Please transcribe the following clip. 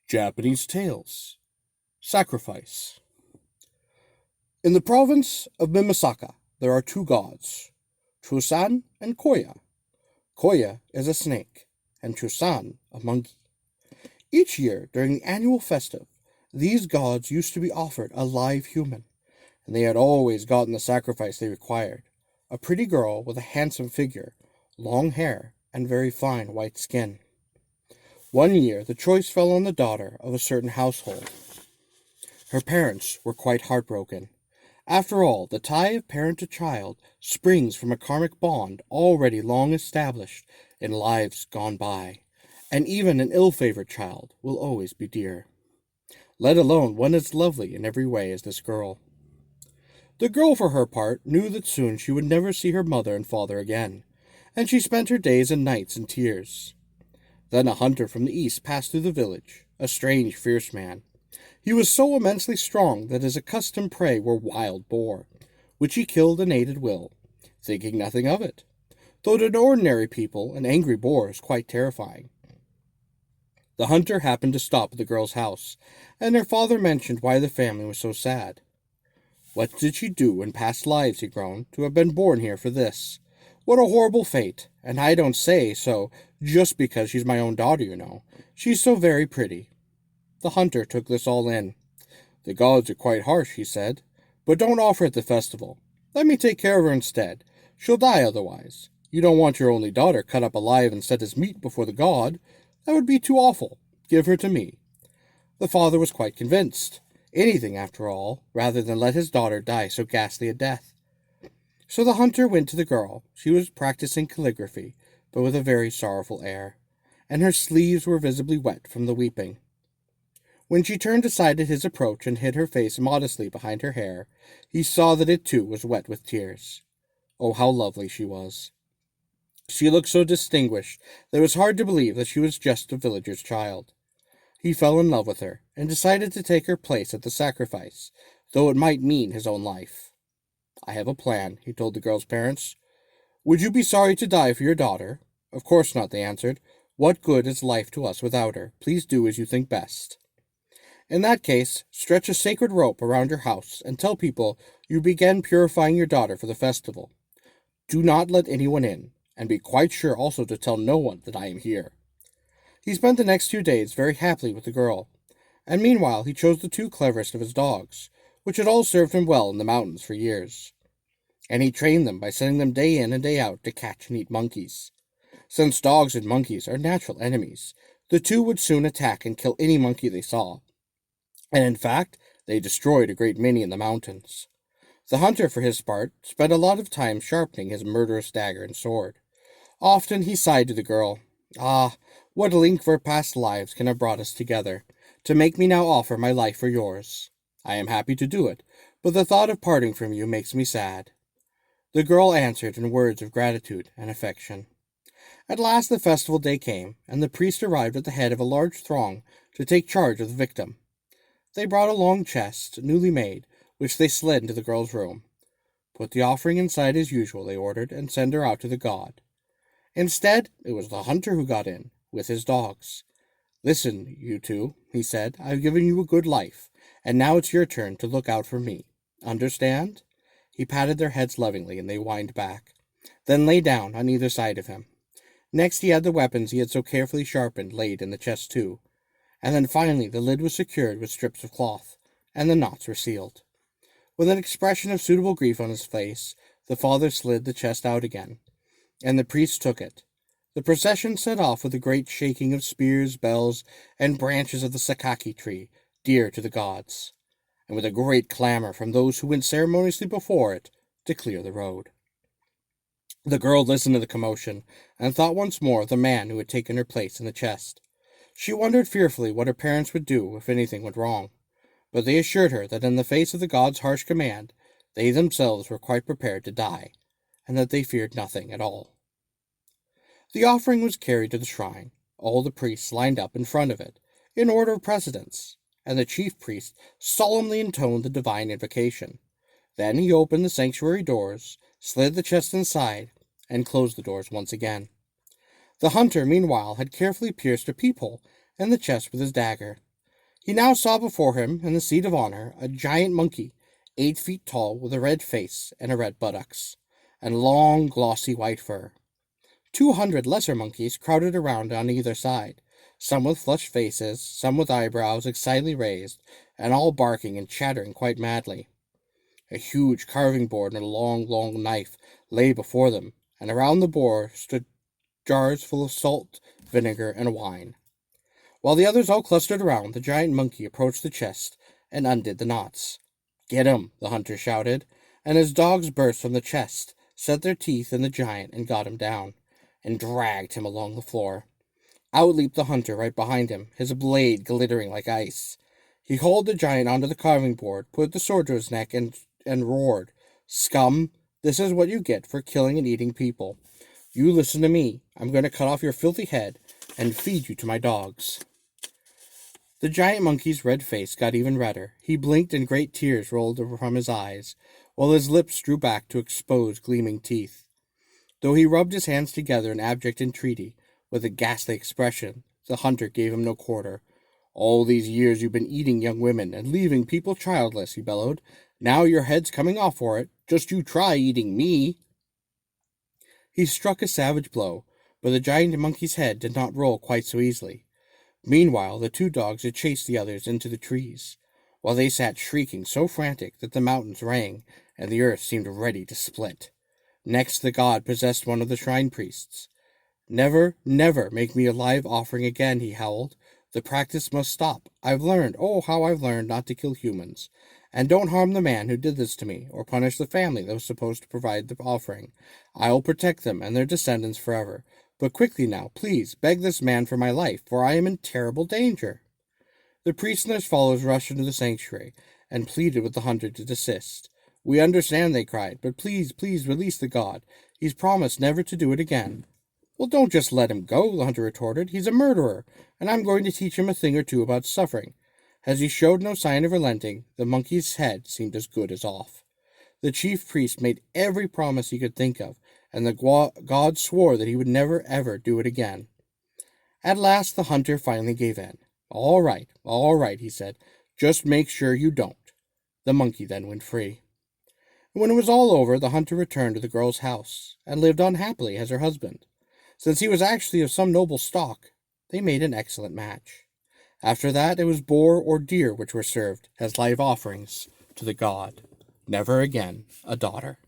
Japanese Tales. Sacrifice. In the province of Mimasaka, there are two gods, Chusan and Koya. Koya is a snake, and Chusan a monkey. Each year, during the annual festive, these gods used to be offered a live human, and they had always gotten the sacrifice they required, a pretty girl with a handsome figure, long hair, and very fine white skin. One year, the choice fell on the daughter of a certain household. Her parents were quite heartbroken. After all, the tie of parent to child springs from a karmic bond already long established in lives gone by, and even an ill-favored child will always be dear, let alone one as lovely in every way as this girl. The girl, for her part, knew that soon she would never see her mother and father again, and she spent her days and nights in tears. Then a hunter from the east passed through the village, a strange, fierce man. He was so immensely strong that his accustomed prey were wild boar, which he killed and ate at will, thinking nothing of it, though to ordinary people an angry boar is quite terrifying. The hunter happened to stop at the girl's house, and her father mentioned why the family was so sad. "What did she do in past lives," he groaned, "to have been born here for this? What a horrible fate, and I don't say so just because she's my own daughter, you know. She's so very pretty." The hunter took this all in. "The gods are quite harsh," he said, "but don't offer at the festival. Let me take care of her instead. She'll die otherwise. You don't want your only daughter cut up alive and set as meat before the god. That would be too awful. Give her to me." The father was quite convinced. Anything, after all, rather than let his daughter die so ghastly a death. So the hunter went to the girl. She was practicing calligraphy, but with a very sorrowful air, and her sleeves were visibly wet from the weeping. When she turned aside at his approach and hid her face modestly behind her hair, he saw that it too was wet with tears. Oh, how lovely she was! She looked so distinguished that it was hard to believe that she was just a villager's child. He fell in love with her, and decided to take her place at the sacrifice, though it might mean his own life. "I have a plan," he told the girl's parents. "Would you be sorry to die for your daughter?" "Of course not," they answered. "What good is life to us without her? Please do as you think best." "In that case, stretch a sacred rope around your house and tell people you begin purifying your daughter for the festival. Do not let anyone in, and be quite sure also to tell no one that I am here." He spent the next 2 days very happily with the girl, and meanwhile he chose the two cleverest of his dogs, which had all served him well in the mountains for years. And he trained them by sending them day in and day out to catch and eat monkeys. Since dogs and monkeys are natural enemies, the two would soon attack and kill any monkey they saw, and in fact they destroyed a great many in the mountains. The hunter, for his part, spent a lot of time sharpening his murderous dagger and sword. Often he sighed to the girl, "Ah, what a link of our past lives can have brought us together, to make me now offer my life for yours. I am happy to do it, but the thought of parting from you makes me sad." The girl answered in words of gratitude and affection. At last the festival day came, and the priest arrived at the head of a large throng to take charge of the victim. They brought a long chest, newly made, which they slid into the girl's room. "Put the offering inside as usual," they ordered, "and send her out to the god." Instead, it was the hunter who got in, with his dogs. "Listen, you two," he said, "I've given you a good life, and now it's your turn to look out for me. Understand?" He patted their heads lovingly, and they whined back, then lay down on either side of him. Next he had the weapons he had so carefully sharpened laid in the chest too, and then finally the lid was secured with strips of cloth, and the knots were sealed. With an expression of suitable grief on his face, the father slid the chest out again, and the priest took it. The procession set off with a great shaking of spears, bells, and branches of the sakaki tree, dear to the gods, and with a great clamor from those who went ceremoniously before it to clear the road. The girl listened to the commotion, and thought once more of the man who had taken her place in the chest. She wondered fearfully what her parents would do if anything went wrong, but they assured her that in the face of the god's harsh command, they themselves were quite prepared to die, and that they feared nothing at all. The offering was carried to the shrine. All the priests lined up in front of it, in order of precedence, and the chief priest solemnly intoned the divine invocation. Then he opened the sanctuary doors, slid the chest inside, and closed the doors once again. The hunter, meanwhile, had carefully pierced a peephole in the chest with his dagger, He now saw before him, in the seat of honor, a giant monkey, 8 feet tall, with a red face and a red buttocks, and long, glossy white fur. 200 lesser monkeys crowded around on either side, some with flushed faces, some with eyebrows excitedly raised, and all barking and chattering quite madly. A huge carving board and a long knife lay before them, and around the board stood jars full of salt, vinegar, and wine. While the others all clustered around, the giant monkey approached the chest and undid the knots. "Get him!" the hunter shouted, and his dogs burst from the chest, set their teeth in the giant, and got him down, and dragged him along the floor. Out leaped the hunter right behind him, his blade glittering like ice. He hauled the giant onto the carving board, put the sword to his neck, and roared, "Scum, this is what you get for killing and eating people. You listen to me. I'm going to cut off your filthy head and feed you to my dogs." The giant monkey's red face got even redder. He blinked and great tears rolled from his eyes, while his lips drew back to expose gleaming teeth. Though he rubbed his hands together in abject entreaty, with a ghastly expression, the hunter gave him no quarter. "All these years you've been eating young women and leaving people childless," he bellowed. "Now your head's coming off for it. Just you try eating me." He struck a savage blow, but the giant monkey's head did not roll quite so easily. Meanwhile, the two dogs had chased the others into the trees, while they sat shrieking so frantic that the mountains rang and the earth seemed ready to split. Next, the god possessed one of the shrine priests. "Never, never make me a live offering again," he howled. "The practice must stop. I've learned, oh, how I've learned not to kill humans. And don't harm the man who did this to me, or punish the family that was supposed to provide the offering. I will protect them and their descendants forever. But quickly now, please, beg this man for my life, for I am in terrible danger." The priest and his followers rushed into the sanctuary, and pleaded with the hunter to desist. "We understand," they cried, "but please, please release the god. He's promised never to do it again." "Well, don't just let him go," the hunter retorted. "He's a murderer, and I'm going to teach him a thing or two about suffering." As he showed no sign of relenting, the monkey's head seemed as good as off. The chief priest made every promise he could think of, and the god swore that he would never ever do it again. At last the hunter finally gave in. All right, he said. "Just make sure you don't." The monkey then went free. When it was all over, the hunter returned to the girl's house, and lived on happily as her husband. Since he was actually of some noble stock, they made an excellent match. After that, it was boar or deer which were served as live offerings to the god. Never again a daughter.